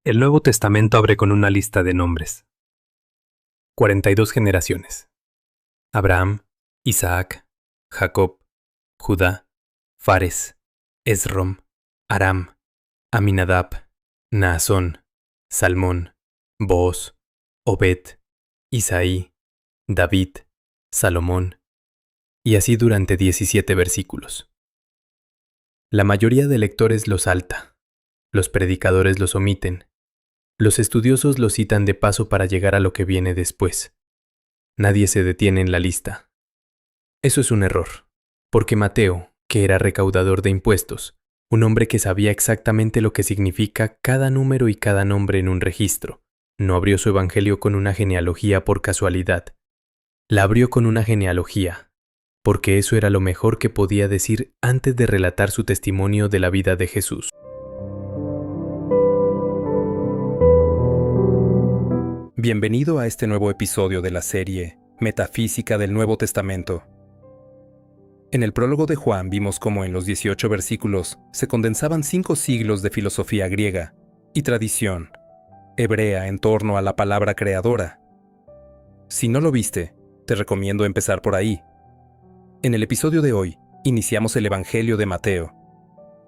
El Nuevo Testamento abre con una lista de nombres. 42 generaciones. Abraham, Isaac, Jacob, Judá, Fares, Esrom, Aram, Aminadab, Naasón, Salmón, Booz, Obed, Isaí, David, Salomón, y así durante 17 versículos. La mayoría de lectores los salta, los predicadores los omiten, los estudiosos los citan de paso para llegar a lo que viene después. Nadie se detiene en la lista. Eso es un error, porque Mateo, que era recaudador de impuestos, un hombre que sabía exactamente lo que significa cada número y cada nombre en un registro, no abrió su evangelio con una genealogía por casualidad. La abrió con una genealogía, porque eso era lo mejor que podía decir antes de relatar su testimonio de la vida de Jesús. Bienvenido a este nuevo episodio de la serie Metafísica del Nuevo Testamento. En el prólogo de Juan vimos cómo en los 18 versículos se condensaban 5 siglos de filosofía griega y tradición hebrea en torno a la palabra creadora. Si no lo viste, te recomiendo empezar por ahí. En el episodio de hoy, iniciamos el Evangelio de Mateo,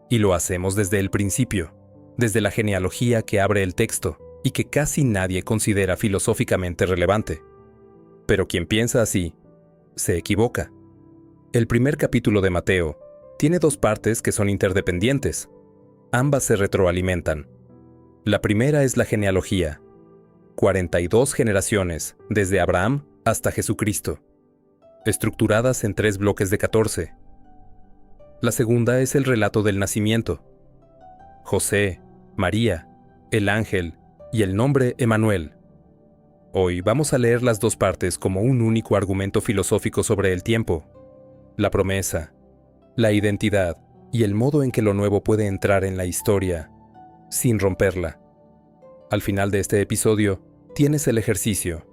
y lo hacemos desde el principio, desde la genealogía que abre el texto y que casi nadie considera filosóficamente relevante. Pero quien piensa así, se equivoca. El primer capítulo de Mateo tiene 2 partes que son interdependientes. Ambas se retroalimentan. La primera es la genealogía. 42 generaciones, desde Abraham hasta Jesucristo, estructuradas en 3 bloques de 14. La segunda es el relato del nacimiento. José, María, el ángel y el nombre Emanuel. Hoy vamos a leer las 2 partes como un único argumento filosófico sobre el tiempo, la promesa, la identidad y el modo en que lo nuevo puede entrar en la historia, sin romperla. Al final de este episodio, tienes el ejercicio.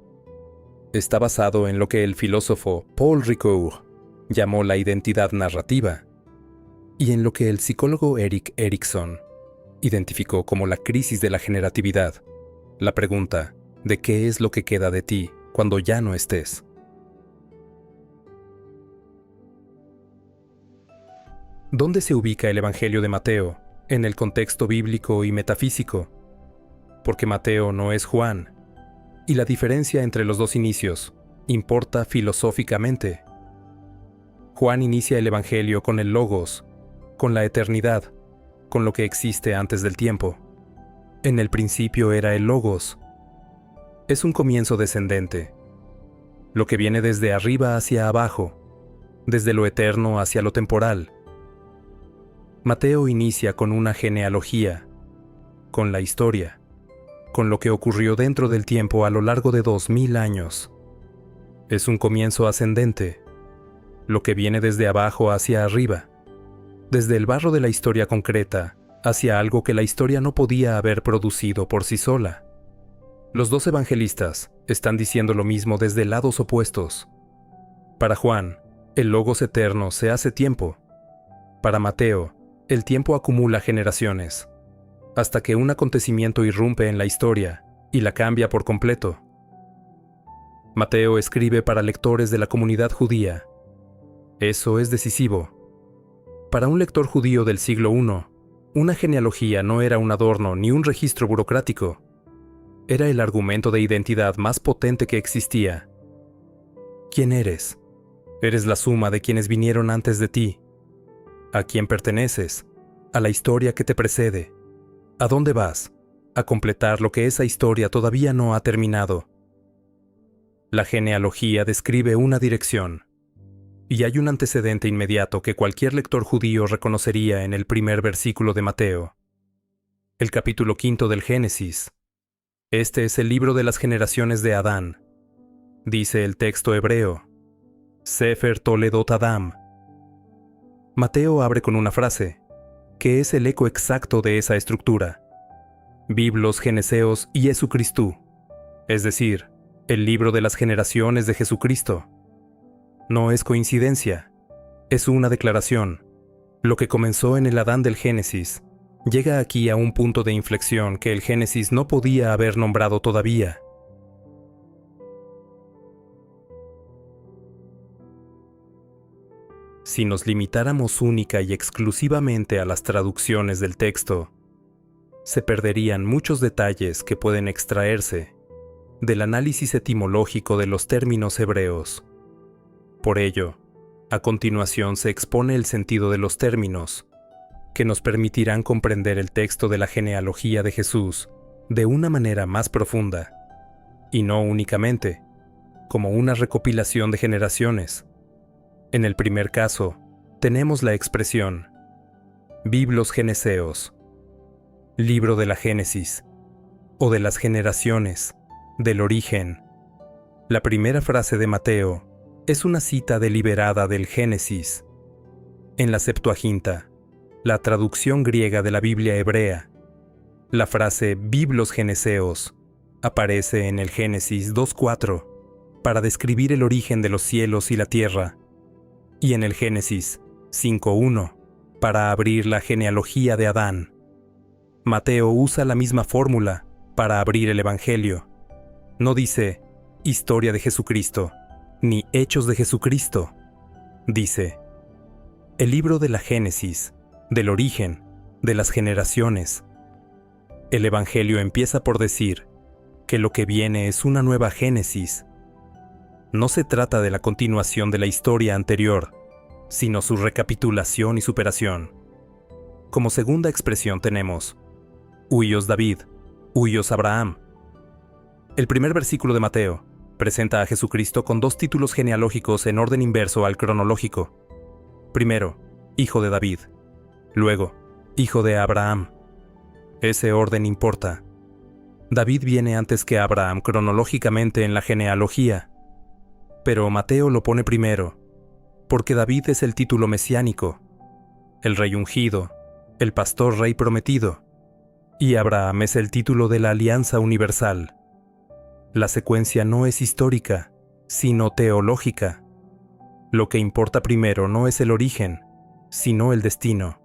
Está basado en lo que el filósofo Paul Ricoeur llamó la identidad narrativa, y en lo que el psicólogo Erik Erikson identificó como la crisis de la generatividad, la pregunta de qué es lo que queda de ti cuando ya no estés. ¿Dónde se ubica el Evangelio de Mateo en el contexto bíblico y metafísico? Porque Mateo no es Juan, y la diferencia entre los 2 inicios importa filosóficamente. Juan inicia el Evangelio con el Logos, con la eternidad, con lo que existe antes del tiempo. En el principio era el Logos. Es un comienzo descendente, lo que viene desde arriba hacia abajo, desde lo eterno hacia lo temporal. Mateo inicia con una genealogía, con la historia, con lo que ocurrió dentro del tiempo a lo largo de 2000 años. Es un comienzo ascendente, lo que viene desde abajo hacia arriba, desde el barro de la historia concreta hacia algo que la historia no podía haber producido por sí sola. Los 2 evangelistas están diciendo lo mismo desde lados opuestos. Para Juan, el Logos eterno se hace tiempo. Para Mateo, el tiempo acumula generaciones, hasta que un acontecimiento irrumpe en la historia y la cambia por completo. Mateo escribe para lectores de la comunidad judía. Eso es decisivo. Para un lector judío del siglo I, una genealogía no era un adorno ni un registro burocrático. Era el argumento de identidad más potente que existía. ¿Quién eres? Eres la suma de quienes vinieron antes de ti. ¿A quién perteneces? A la historia que te precede. ¿A dónde vas? A completar lo que esa historia todavía no ha terminado. La genealogía describe una dirección, y hay un antecedente inmediato que cualquier lector judío reconocería en el primer versículo de Mateo. El capítulo 5 del Génesis. Este es el libro de las generaciones de Adán. Dice el texto hebreo, Sefer Toledot Adam. Mateo abre con una frase, que es el eco exacto de esa estructura. Biblos Geneseos Iesu Christou, es decir, el libro de las generaciones de Jesucristo. No es coincidencia, es una declaración. Lo que comenzó en el Adán del Génesis llega aquí a un punto de inflexión que el Génesis no podía haber nombrado todavía. Si nos limitáramos única y exclusivamente a las traducciones del texto, se perderían muchos detalles que pueden extraerse del análisis etimológico de los términos hebreos. Por ello, a continuación se expone el sentido de los términos, que nos permitirán comprender el texto de la genealogía de Jesús de una manera más profunda, y no únicamente como una recopilación de generaciones. En el primer caso, tenemos la expresión Biblos Geneseos, libro de la Génesis, o de las generaciones, del origen. La primera frase de Mateo es una cita deliberada del Génesis. En la Septuaginta, la traducción griega de la Biblia hebrea, la frase Biblos Geneseos aparece en el Génesis 2:4 para describir el origen de los cielos y la tierra, y en el Génesis 5:1 para abrir la genealogía de Adán. Mateo usa la misma fórmula para abrir el Evangelio. No dice historia de Jesucristo, ni hechos de Jesucristo. Dice el libro de la Génesis, del origen, de las generaciones. El Evangelio empieza por decir que lo que viene es una nueva Génesis. No se trata de la continuación de la historia anterior, sino su recapitulación y superación. Como segunda expresión tenemos Huios David, Huios Abraham. El primer versículo de Mateo presenta a Jesucristo con dos títulos genealógicos en orden inverso al cronológico. Primero, hijo de David. Luego, hijo de Abraham. Ese orden importa. David viene antes que Abraham cronológicamente en la genealogía, pero Mateo lo pone primero, porque David es el título mesiánico, el rey ungido, el pastor rey prometido, y Abraham es el título de la alianza universal. La secuencia no es histórica, sino teológica. Lo que importa primero no es el origen, sino el destino.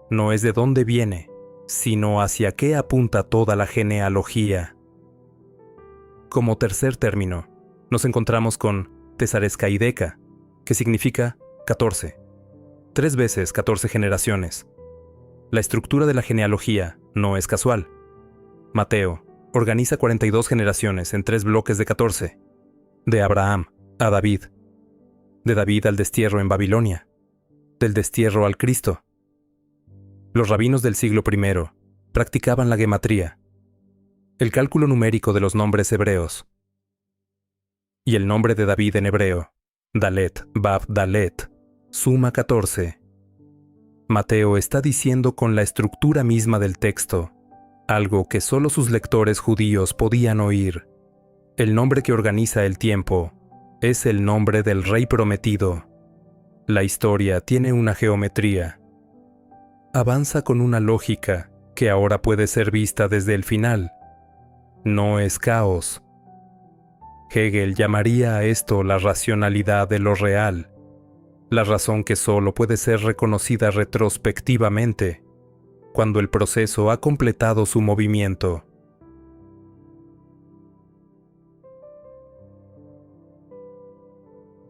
No es de dónde viene, sino hacia qué apunta toda la genealogía. Como tercer término, nos encontramos con Tesarescaideca, que significa 14. 3 veces 14 generaciones. La estructura de la genealogía no es casual. Mateo organiza 42 generaciones en 3 bloques de 14. De Abraham a David. De David al destierro en Babilonia. Del destierro al Cristo. Los rabinos del siglo I practicaban la gematría, el cálculo numérico de los nombres hebreos. Y el nombre de David en hebreo, Dalet, Bab, Dalet, suma 14. Mateo está diciendo con la estructura misma del texto, algo que solo sus lectores judíos podían oír. El nombre que organiza el tiempo es el nombre del rey prometido. La historia tiene una geometría. Avanza con una lógica que ahora puede ser vista desde el final. No es caos. Hegel llamaría a esto la racionalidad de lo real, la razón que solo puede ser reconocida retrospectivamente, cuando el proceso ha completado su movimiento.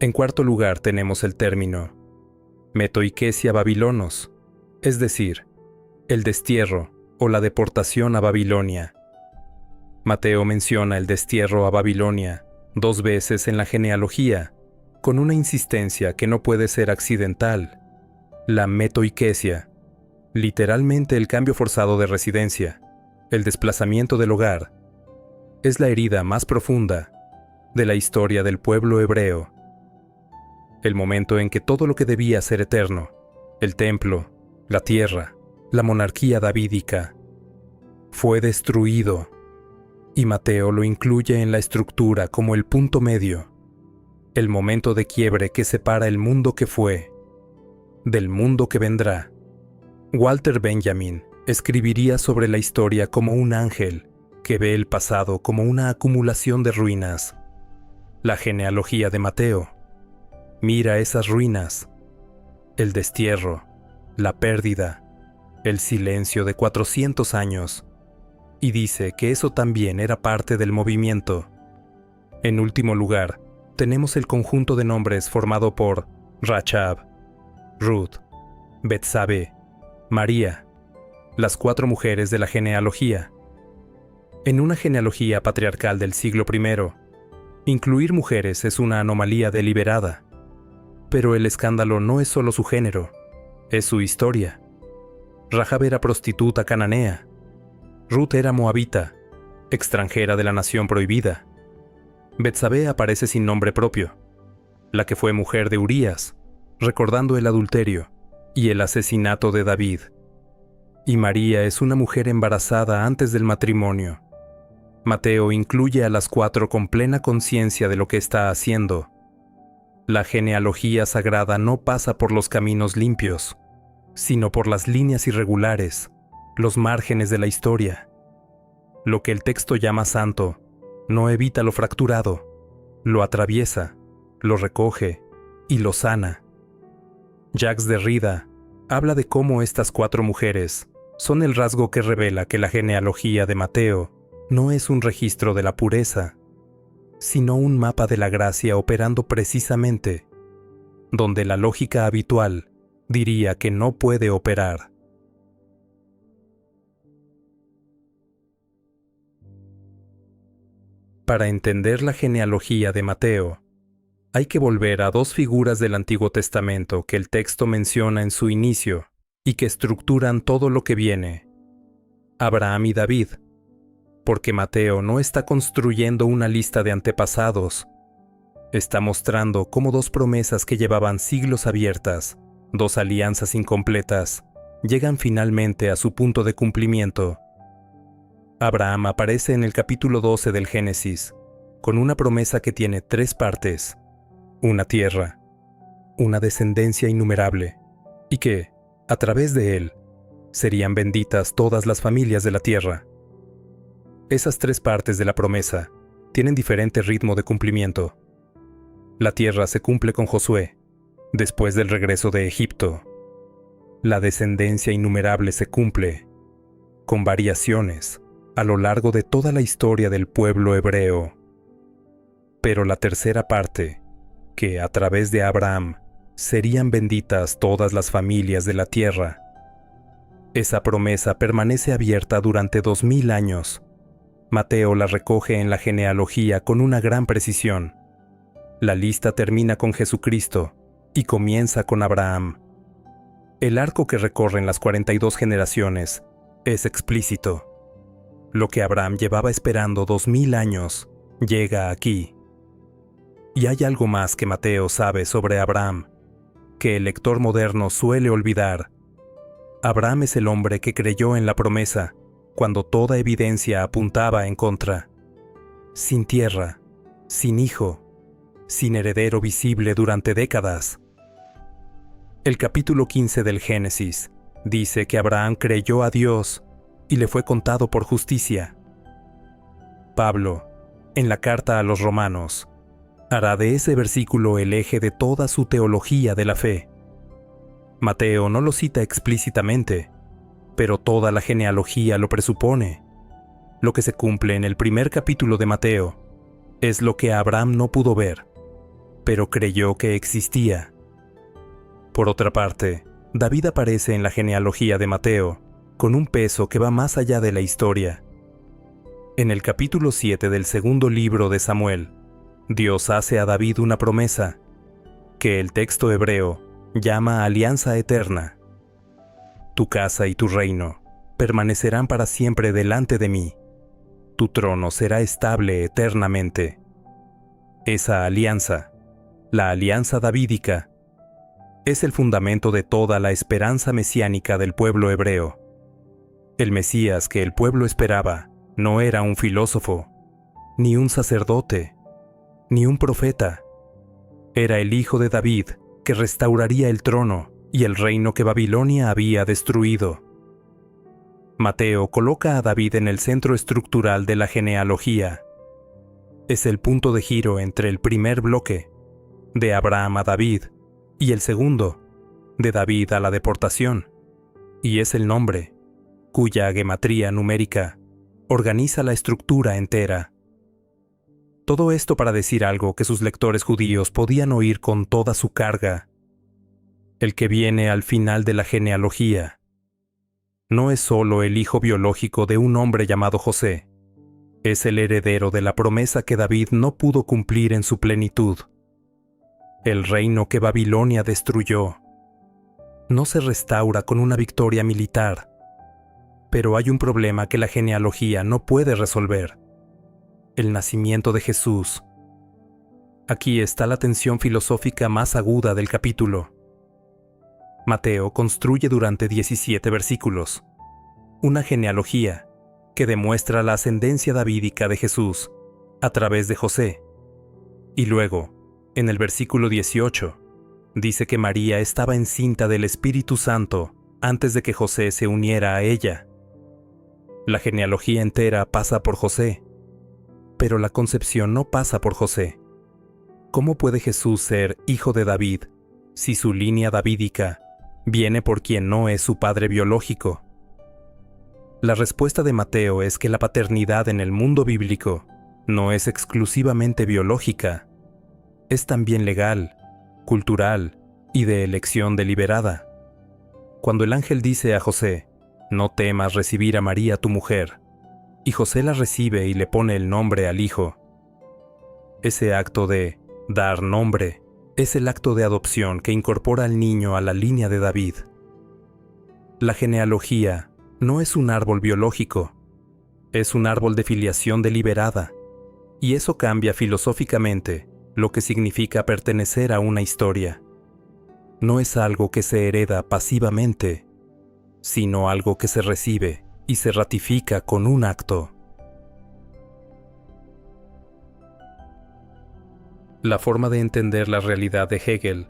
En cuarto lugar tenemos el término metoikesia babilonos, es decir, el destierro o la deportación a Babilonia. Mateo menciona el destierro a Babilonia 2 veces en la genealogía, con una insistencia que no puede ser accidental. La metoikesia, literalmente el cambio forzado de residencia, el desplazamiento del hogar, es la herida más profunda de la historia del pueblo hebreo. El momento en que todo lo que debía ser eterno, el templo, la tierra, la monarquía davídica, fue destruido, y Mateo lo incluye en la estructura como el punto medio, el momento de quiebre que separa el mundo que fue del mundo que vendrá. Walter Benjamin escribiría sobre la historia como un ángel que ve el pasado como una acumulación de ruinas. La genealogía de Mateo mira esas ruinas, el destierro, la pérdida, el silencio de 400 años, y dice que eso también era parte del movimiento. En último lugar, tenemos el conjunto de nombres formado por Rachab, Ruth, Betsabé, María, las 4 mujeres de la genealogía. En una genealogía patriarcal del siglo I, incluir mujeres es una anomalía deliberada. Pero el escándalo no es solo su género, es su historia. Rahab era prostituta cananea. Ruth era moabita, extranjera de la nación prohibida. Betsabé aparece sin nombre propio, la que fue mujer de Urías, recordando el adulterio y el asesinato de David. Y María es una mujer embarazada antes del matrimonio. Mateo incluye a las 4 con plena conciencia de lo que está haciendo. La genealogía sagrada no pasa por los caminos limpios, sino por las líneas irregulares, los márgenes de la historia. Lo que el texto llama santo no evita lo fracturado, lo atraviesa, lo recoge y lo sana. Jacques Derrida habla de cómo estas 4 mujeres son el rasgo que revela que la genealogía de Mateo no es un registro de la pureza, sino un mapa de la gracia operando precisamente donde la lógica habitual diría que no puede operar. Para entender la genealogía de Mateo, hay que volver a 2 figuras del Antiguo Testamento que el texto menciona en su inicio y que estructuran todo lo que viene: Abraham y David, porque Mateo no está construyendo una lista de antepasados, está mostrando cómo 2 promesas que llevaban siglos abiertas, 2 alianzas incompletas, llegan finalmente a su punto de cumplimiento. Abraham aparece en el capítulo 12 del Génesis, con una promesa que tiene 3 partes: una tierra, una descendencia innumerable, y que, a través de él, serían benditas todas las familias de la tierra. Esas 3 partes de la promesa tienen diferente ritmo de cumplimiento. La tierra se cumple con Josué, después del regreso de Egipto. La descendencia innumerable se cumple, con variaciones, a lo largo de toda la historia del pueblo hebreo. Pero la tercera parte, que a través de Abraham serían benditas todas las familias de la tierra, esa promesa permanece abierta durante 2000 años. Mateo la recoge en la genealogía con una gran precisión. La lista termina con Jesucristo y comienza con Abraham. El arco que recorren las 42 generaciones es explícito. Lo que Abraham llevaba esperando 2000 años llega aquí. Y hay algo más que Mateo sabe sobre Abraham, que el lector moderno suele olvidar. Abraham es el hombre que creyó en la promesa cuando toda evidencia apuntaba en contra. Sin tierra, sin hijo, sin heredero visible durante décadas. El capítulo 15 del Génesis dice que Abraham creyó a Dios y le fue contado por justicia. Pablo, en la carta a los Romanos, hará de ese versículo el eje de toda su teología de la fe. Mateo no lo cita explícitamente, pero toda la genealogía lo presupone. Lo que se cumple en el primer capítulo de Mateo es lo que Abraham no pudo ver, pero creyó que existía. Por otra parte, David aparece en la genealogía de Mateo con un peso que va más allá de la historia. En el capítulo 7 del segundo libro de Samuel, Dios hace a David una promesa, que el texto hebreo llama alianza eterna. Tu casa y tu reino permanecerán para siempre delante de mí. Tu trono será estable eternamente. Esa alianza, la alianza davídica, es el fundamento de toda la esperanza mesiánica del pueblo hebreo. El Mesías que el pueblo esperaba no era un filósofo, ni un sacerdote, ni un profeta. Era el hijo de David que restauraría el trono y el reino que Babilonia había destruido. Mateo coloca a David en el centro estructural de la genealogía. Es el punto de giro entre el primer bloque, de Abraham a David, y el segundo, de David a la deportación. y es el nombre, cuya gematría numérica organiza la estructura entera. Todo esto para decir algo que sus lectores judíos podían oír con toda su carga. El que viene al final de la genealogía no es solo el hijo biológico de un hombre llamado José, es el heredero de la promesa que David no pudo cumplir en su plenitud. El reino que Babilonia destruyó no se restaura con una victoria militar, pero hay un problema que la genealogía no puede resolver: el nacimiento de Jesús. Aquí está la tensión filosófica más aguda del capítulo. Mateo construye durante 17 versículos una genealogía que demuestra la ascendencia davídica de Jesús a través de José. Y luego, en el versículo 18, dice que María estaba encinta del Espíritu Santo antes de que José se uniera a ella. La genealogía entera pasa por José, pero la concepción no pasa por José. ¿Cómo puede Jesús ser hijo de David si su línea davídica viene por quien no es su padre biológico? La respuesta de Mateo es que la paternidad en el mundo bíblico no es exclusivamente biológica, es también legal, cultural y de elección deliberada. Cuando el ángel dice a José: «No temas recibir a María tu mujer», y José la recibe y le pone el nombre al hijo, ese acto de dar nombre es el acto de adopción que incorpora al niño a la línea de David. La genealogía no es un árbol biológico, es un árbol de filiación deliberada, y eso cambia filosóficamente lo que significa pertenecer a una historia. No es algo que se hereda pasivamente, sino algo que se recibe y se ratifica con un acto. La forma de entender la realidad de Hegel,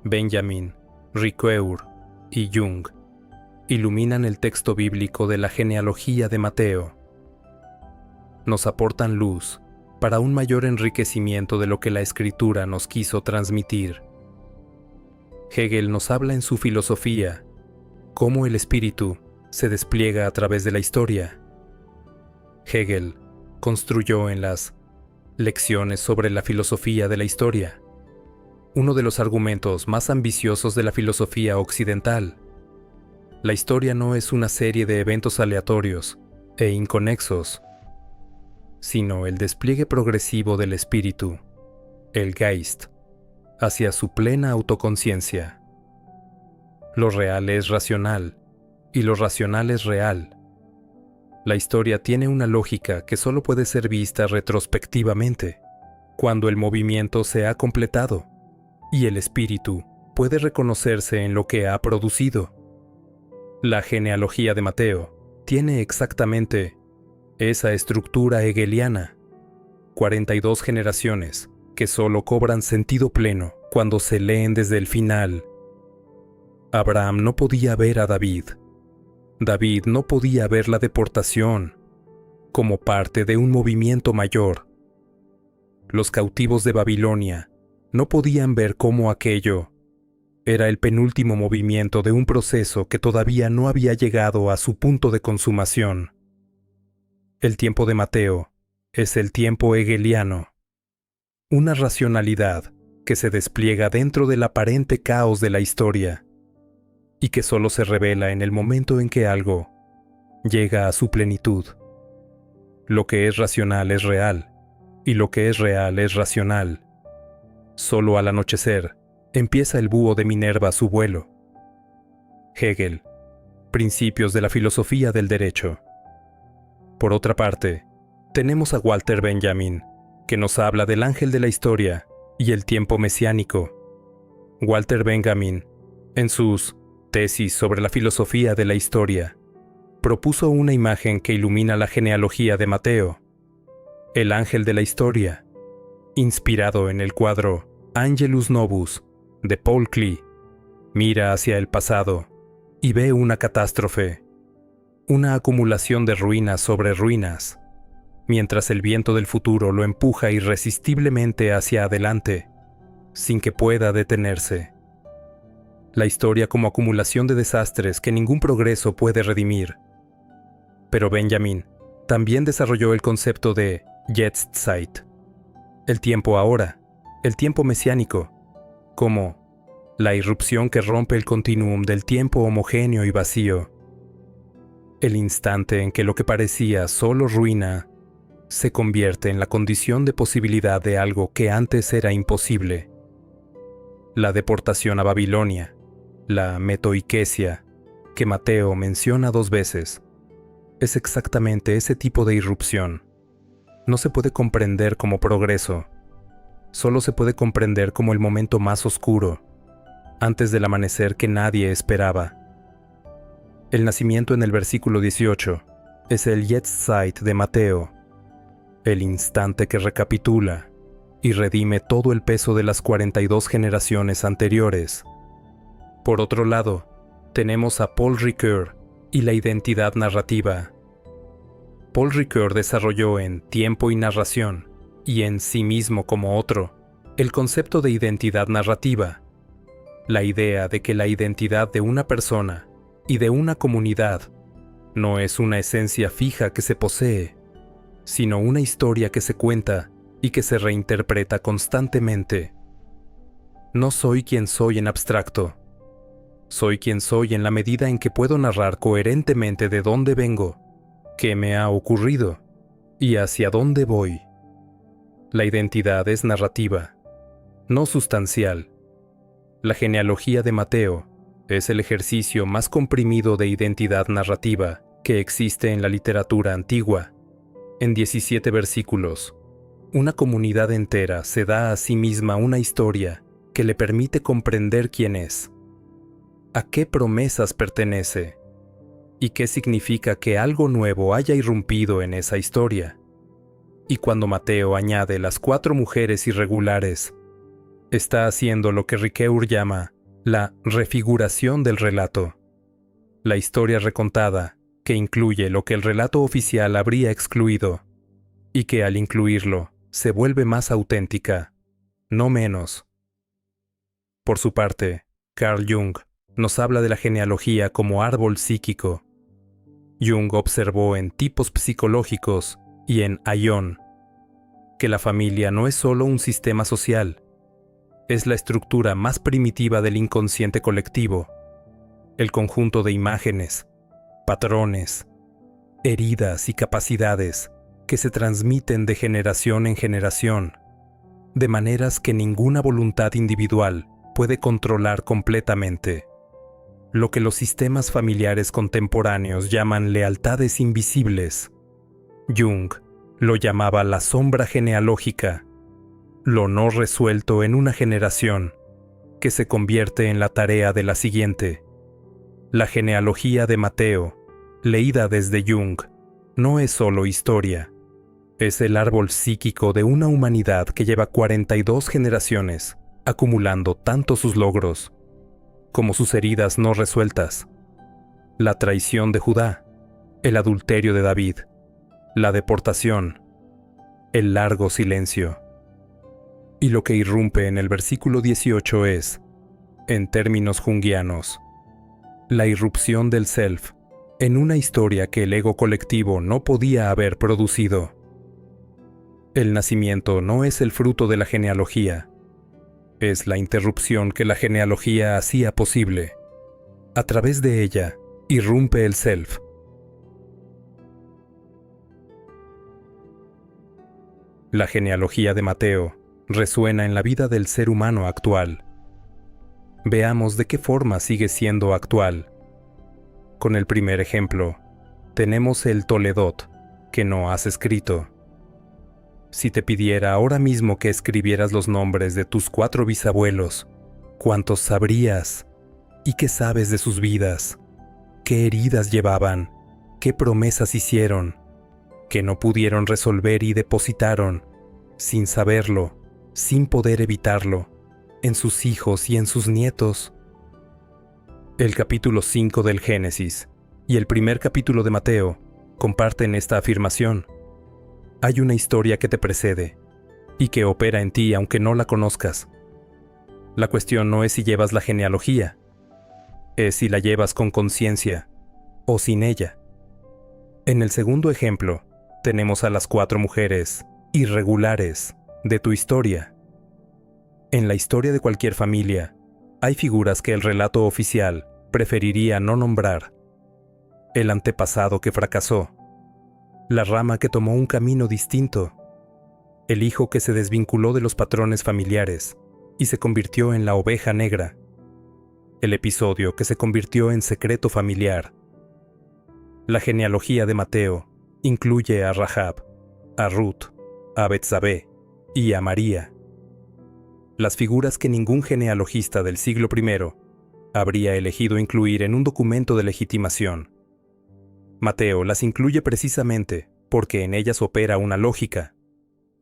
Benjamin, Ricoeur y Jung iluminan el texto bíblico de la genealogía de Mateo. Nos aportan luz para un mayor enriquecimiento de lo que la Escritura nos quiso transmitir. Hegel nos habla en su filosofía cómo el espíritu se despliega a través de la historia. Hegel construyó en las Lecciones sobre la filosofía de la historia uno de los argumentos más ambiciosos de la filosofía occidental. La historia no es una serie de eventos aleatorios e inconexos, sino el despliegue progresivo del espíritu, el Geist, hacia su plena autoconciencia. Lo real es racional y lo racional es real. La historia tiene una lógica que solo puede ser vista retrospectivamente, cuando el movimiento se ha completado, y el espíritu puede reconocerse en lo que ha producido. La genealogía de Mateo tiene exactamente esa estructura hegeliana: 42 generaciones que solo cobran sentido pleno cuando se leen desde el final. Abraham no podía ver a David. David no podía ver la deportación como parte de un movimiento mayor. Los cautivos de Babilonia no podían ver cómo aquello era el penúltimo movimiento de un proceso que todavía no había llegado a su punto de consumación. El tiempo de Mateo es el tiempo hegeliano, una racionalidad que se despliega dentro del aparente caos de la historia y que solo se revela en el momento en que algo llega a su plenitud. Lo que es racional es real, y lo que es real es racional. Solo al anochecer empieza el búho de Minerva su vuelo. Hegel, Principios de la filosofía del derecho. Por otra parte, tenemos a Walter Benjamin, que nos habla del ángel de la historia y el tiempo mesiánico. Walter Benjamin, en sus Tesis sobre la filosofía de la historia, propuso una imagen que ilumina la genealogía de Mateo. El ángel de la historia, inspirado en el cuadro Angelus Novus de Paul Klee, mira hacia el pasado y ve una catástrofe, una acumulación de ruinas sobre ruinas, mientras el viento del futuro lo empuja irresistiblemente hacia adelante, sin que pueda detenerse. la historia como acumulación de desastres que ningún progreso puede redimir. Pero Benjamin también desarrolló el concepto de Jetztzeit, el tiempo ahora, el tiempo mesiánico, como la irrupción que rompe el continuum del tiempo homogéneo y vacío, el instante en que lo que parecía solo ruina se convierte en la condición de posibilidad de algo que antes era imposible. La deportación a Babilonia, la metoikesia, que Mateo menciona 2 veces, es exactamente ese tipo de irrupción. No se puede comprender como progreso, solo se puede comprender como el momento más oscuro, antes del amanecer que nadie esperaba. El nacimiento en el versículo 18 es el Jetztzeit de Mateo, el instante que recapitula y redime todo el peso de las 42 generaciones anteriores. Por otro lado, tenemos a Paul Ricoeur y la identidad narrativa. Paul Ricoeur desarrolló en Tiempo y Narración, y en Sí mismo como otro, el concepto de identidad narrativa, la idea de que la identidad de una persona y de una comunidad no es una esencia fija que se posee, sino una historia que se cuenta y que se reinterpreta constantemente. No soy quien soy en abstracto. Soy quien soy en la medida en que puedo narrar coherentemente de dónde vengo, qué me ha ocurrido y hacia dónde voy. La identidad es narrativa, no sustancial. La genealogía de Mateo es el ejercicio más comprimido de identidad narrativa que existe en la literatura antigua. En 17 versículos, una comunidad entera se da a sí misma una historia que le permite comprender quién es, a qué promesas pertenece y qué significa que algo nuevo haya irrumpido en esa historia. Y cuando Mateo añade las 4 mujeres irregulares, está haciendo lo que Ricoeur llama la refiguración del relato. La historia recontada, que incluye lo que el relato oficial habría excluido, y que al incluirlo se vuelve más auténtica, no menos. Por su parte, Carl Jung nos habla de la genealogía como árbol psíquico. Jung observó en Tipos psicológicos y en Aion que la familia no es solo un sistema social, es la estructura más primitiva del inconsciente colectivo, el conjunto de imágenes, patrones, heridas y capacidades que se transmiten de generación en generación, de maneras que ninguna voluntad individual puede controlar completamente. Lo que los sistemas familiares contemporáneos llaman lealtades invisibles, Jung lo llamaba la sombra genealógica, lo no resuelto en una generación, que se convierte en la tarea de la siguiente. La genealogía de Mateo, leída desde Jung, no es solo historia, es el árbol psíquico de una humanidad que lleva 42 generaciones, acumulando tanto sus logros como sus heridas no resueltas. La traición de Judá, el adulterio de David, la deportación, el largo silencio. Y lo que irrumpe en el versículo 18 es, en términos junguianos, la irrupción del self en una historia que el ego colectivo no podía haber producido. El nacimiento no es el fruto de la genealogía, es la interrupción que la genealogía hacía posible. A través de ella, irrumpe el self. La genealogía de Mateo resuena en la vida del ser humano actual. Veamos de qué forma sigue siendo actual. Con el primer ejemplo, tenemos el Toledot, que no has escrito. Si te pidiera ahora mismo que escribieras los nombres de tus 4 bisabuelos, ¿cuántos sabrías? ¿Y qué sabes de sus vidas? ¿Qué heridas llevaban? ¿Qué promesas hicieron? ¿Qué no pudieron resolver y depositaron, sin saberlo, sin poder evitarlo, en sus hijos y en sus nietos? El capítulo 5 del Génesis y el primer capítulo de Mateo comparten esta afirmación. Hay una historia que te precede y que opera en ti aunque no la conozcas. La cuestión no es si llevas la genealogía, es si la llevas con conciencia o sin ella. En el segundo ejemplo, tenemos a las 4 mujeres irregulares de tu historia. En la historia de cualquier familia, hay figuras que el relato oficial preferiría no nombrar. El antepasado que fracasó, la rama que tomó un camino distinto, el hijo que se desvinculó de los patrones familiares y se convirtió en la oveja negra, el episodio que se convirtió en secreto familiar. La genealogía de Mateo incluye a Rahab, a Ruth, a Betsabé y a María. Las figuras que ningún genealogista del siglo I habría elegido incluir en un documento de legitimación. Mateo las incluye precisamente porque en ellas opera una lógica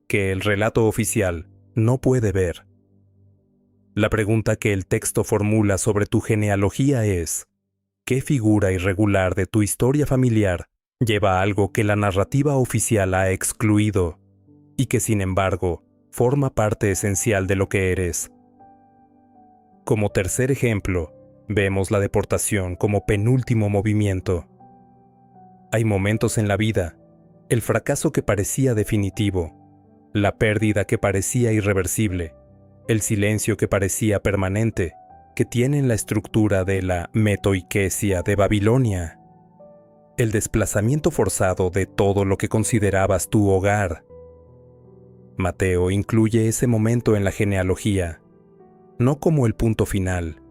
que el relato oficial no puede ver. La pregunta que el texto formula sobre tu genealogía es: ¿qué figura irregular de tu historia familiar lleva algo que la narrativa oficial ha excluido y que sin embargo forma parte esencial de lo que eres? Como tercer ejemplo, vemos la deportación como penúltimo movimiento. Hay momentos en la vida, el fracaso que parecía definitivo, la pérdida que parecía irreversible, el silencio que parecía permanente, que tienen la estructura de la metoikesia de Babilonia, el desplazamiento forzado de todo lo que considerabas tu hogar. Mateo incluye ese momento en la genealogía, no como el punto final,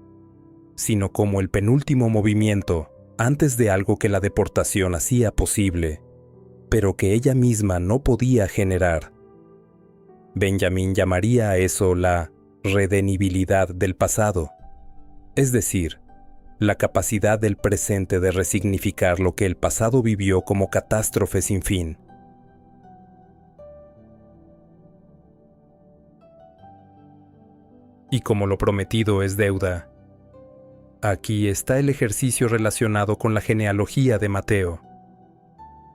sino como el penúltimo movimiento antes de algo que la deportación hacía posible, pero que ella misma no podía generar. Benjamín llamaría a eso la redenibilidad del pasado, es decir, la capacidad del presente de resignificar lo que el pasado vivió como catástrofe sin fin. Y como lo prometido es deuda, aquí está el ejercicio relacionado con la genealogía de Mateo.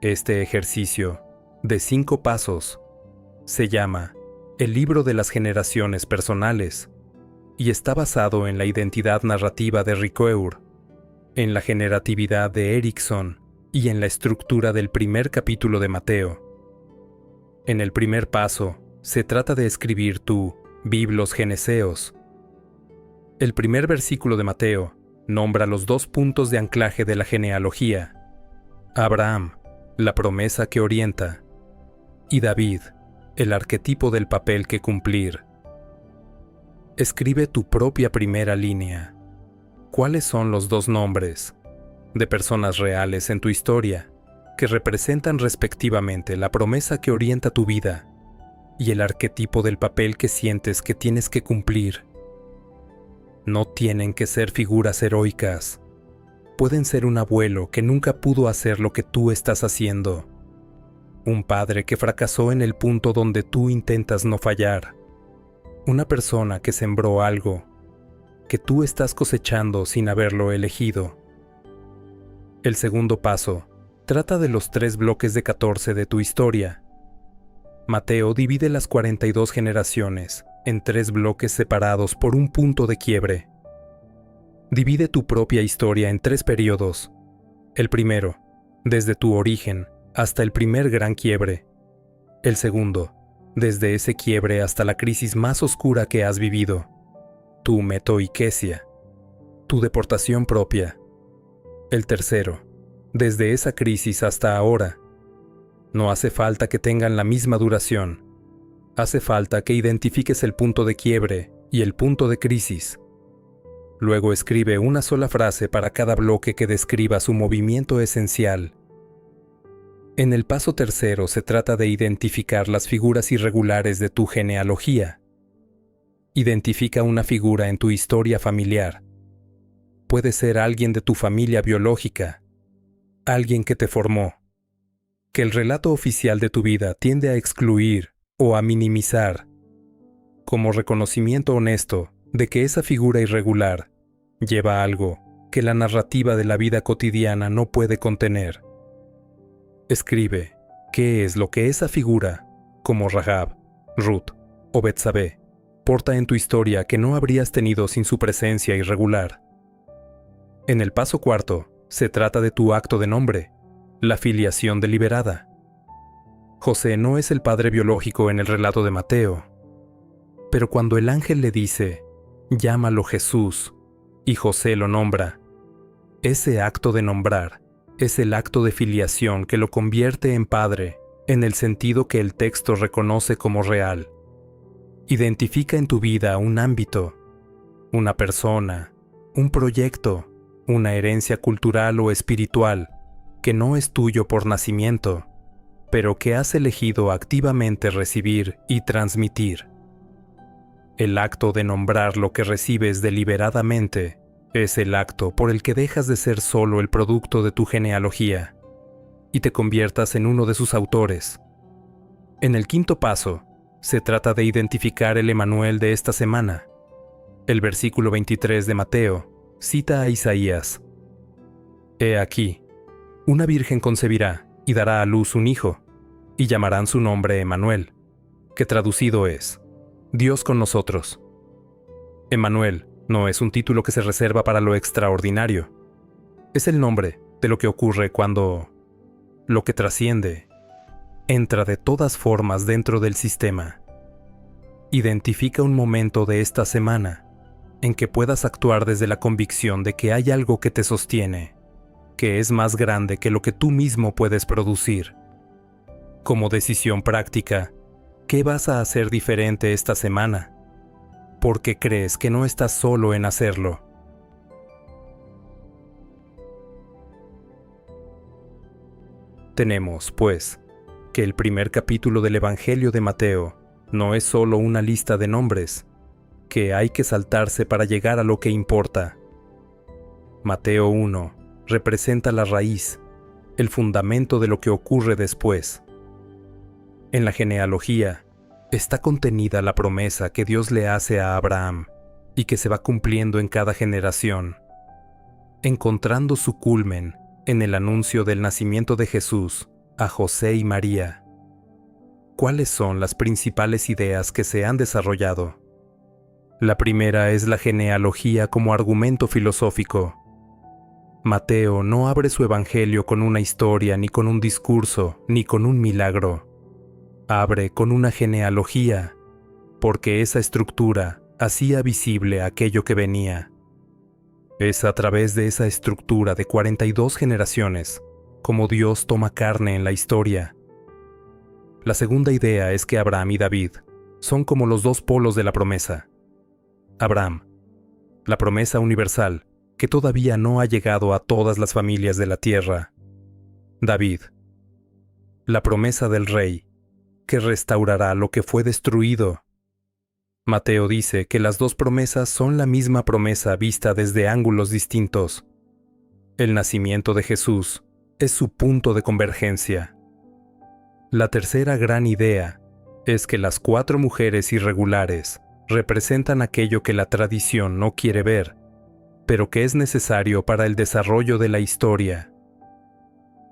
Este ejercicio, de 5 pasos, se llama El libro de las generaciones personales y está basado en la identidad narrativa de Ricoeur, en la generatividad de Erickson y en la estructura del primer capítulo de Mateo. En el primer paso, se trata de escribir tu Biblos Geneseos. El primer versículo de Mateo nombra los 2 puntos de anclaje de la genealogía: Abraham, la promesa que orienta, y David, el arquetipo del papel que cumplir. Escribe tu propia primera línea. ¿Cuáles son los 2 nombres de personas reales en tu historia que representan respectivamente la promesa que orienta tu vida y el arquetipo del papel que sientes que tienes que cumplir? No tienen que ser figuras heroicas. Pueden ser un abuelo que nunca pudo hacer lo que tú estás haciendo, un padre que fracasó en el punto donde tú intentas no fallar, una persona que sembró algo que tú estás cosechando sin haberlo elegido. El segundo paso trata de los 3 bloques de 14 de tu historia. Mateo divide las 42 generaciones en 3 bloques separados por un punto de quiebre. Divide tu propia historia en 3 periodos. El primero, desde tu origen hasta el primer gran quiebre. El segundo, desde ese quiebre hasta la crisis más oscura que has vivido. Tu metoikesia, tu deportación propia. El tercero, desde esa crisis hasta ahora. No hace falta que tengan la misma duración. Hace falta que identifiques el punto de quiebre y el punto de crisis. Luego escribe una sola frase para cada bloque que describa su movimiento esencial. En el paso tercero se trata de identificar las figuras irregulares de tu genealogía. Identifica una figura en tu historia familiar. Puede ser alguien de tu familia biológica, alguien que te formó, que el relato oficial de tu vida tiende a excluir o a minimizar, como reconocimiento honesto de que esa figura irregular lleva algo que la narrativa de la vida cotidiana no puede contener. Escribe qué es lo que esa figura, como Rahab, Ruth o Betsabé, porta en tu historia que no habrías tenido sin su presencia irregular. En el paso cuarto, se trata de tu acto de nombre, la filiación deliberada. José no es el padre biológico en el relato de Mateo, pero cuando el ángel le dice, llámalo Jesús, y José lo nombra, ese acto de nombrar es el acto de filiación que lo convierte en padre en el sentido que el texto reconoce como real. Identifica en tu vida un ámbito, una persona, un proyecto, una herencia cultural o espiritual que no es tuyo por nacimiento, pero que has elegido activamente recibir y transmitir. El acto de nombrar lo que recibes deliberadamente es el acto por el que dejas de ser solo el producto de tu genealogía y te conviertas en uno de sus autores. En el quinto paso, se trata de identificar el Emanuel de esta semana. El versículo 23 de Mateo cita a Isaías. He aquí, una virgen concebirá y dará a luz un hijo, y llamarán su nombre Emanuel, que traducido es, Dios con nosotros. Emanuel no es un título que se reserva para lo extraordinario. Es el nombre de lo que ocurre cuando lo que trasciende entra de todas formas dentro del sistema. Identifica un momento de esta semana en que puedas actuar desde la convicción de que hay algo que te sostiene, que es más grande que lo que tú mismo puedes producir. Como decisión práctica, ¿qué vas a hacer diferente esta semana? Porque crees que no estás solo en hacerlo. Tenemos, pues, que el primer capítulo del Evangelio de Mateo no es solo una lista de nombres, que hay que saltarse para llegar a lo que importa. Mateo 1 representa la raíz, el fundamento de lo que ocurre después. En la genealogía está contenida la promesa que Dios le hace a Abraham y que se va cumpliendo en cada generación, encontrando su culmen en el anuncio del nacimiento de Jesús a José y María. ¿Cuáles son las principales ideas que se han desarrollado? La primera es la genealogía como argumento filosófico. Mateo no abre su evangelio con una historia, ni con un discurso, ni con un milagro. Abre con una genealogía, porque esa estructura hacía visible aquello que venía. Es a través de esa estructura de 42 generaciones como Dios toma carne en la historia. La segunda idea es que Abraham y David son como los dos polos de la promesa. Abraham, la promesa universal que todavía no ha llegado a todas las familias de la tierra. David, la promesa del rey que restaurará lo que fue destruido. Mateo dice que las dos promesas son la misma promesa vista desde ángulos distintos. El nacimiento de Jesús es su punto de convergencia. La tercera gran idea es que las 4 mujeres irregulares representan aquello que la tradición no quiere ver, pero que es necesario para el desarrollo de la historia.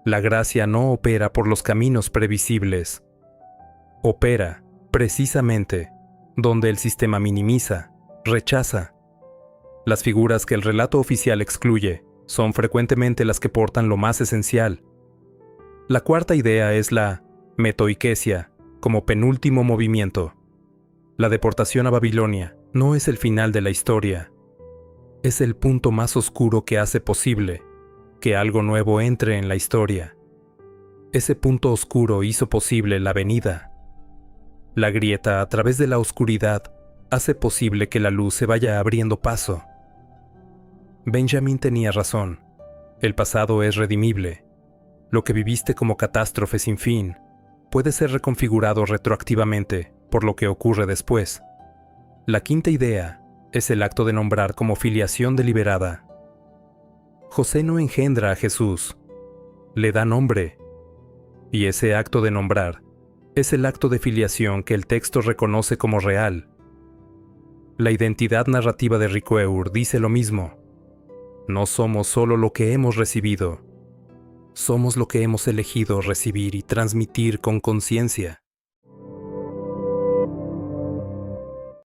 La gracia no opera por los caminos previsibles. Opera, precisamente, donde el sistema minimiza, rechaza. Las figuras que el relato oficial excluye son frecuentemente las que portan lo más esencial. La cuarta idea es la metoikesia, como penúltimo movimiento. La deportación a Babilonia no es el final de la historia. Es el punto más oscuro que hace posible que algo nuevo entre en la historia. Ese punto oscuro hizo posible la venida. La grieta a través de la oscuridad hace posible que la luz se vaya abriendo paso. Benjamin tenía razón. El pasado es redimible. Lo que viviste como catástrofe sin fin puede ser reconfigurado retroactivamente por lo que ocurre después. La quinta idea es el acto de nombrar como filiación deliberada. José no engendra a Jesús, le da nombre. Y ese acto de nombrar es el acto de filiación que el texto reconoce como real. La identidad narrativa de Ricoeur dice lo mismo. No somos solo lo que hemos recibido, somos lo que hemos elegido recibir y transmitir con conciencia.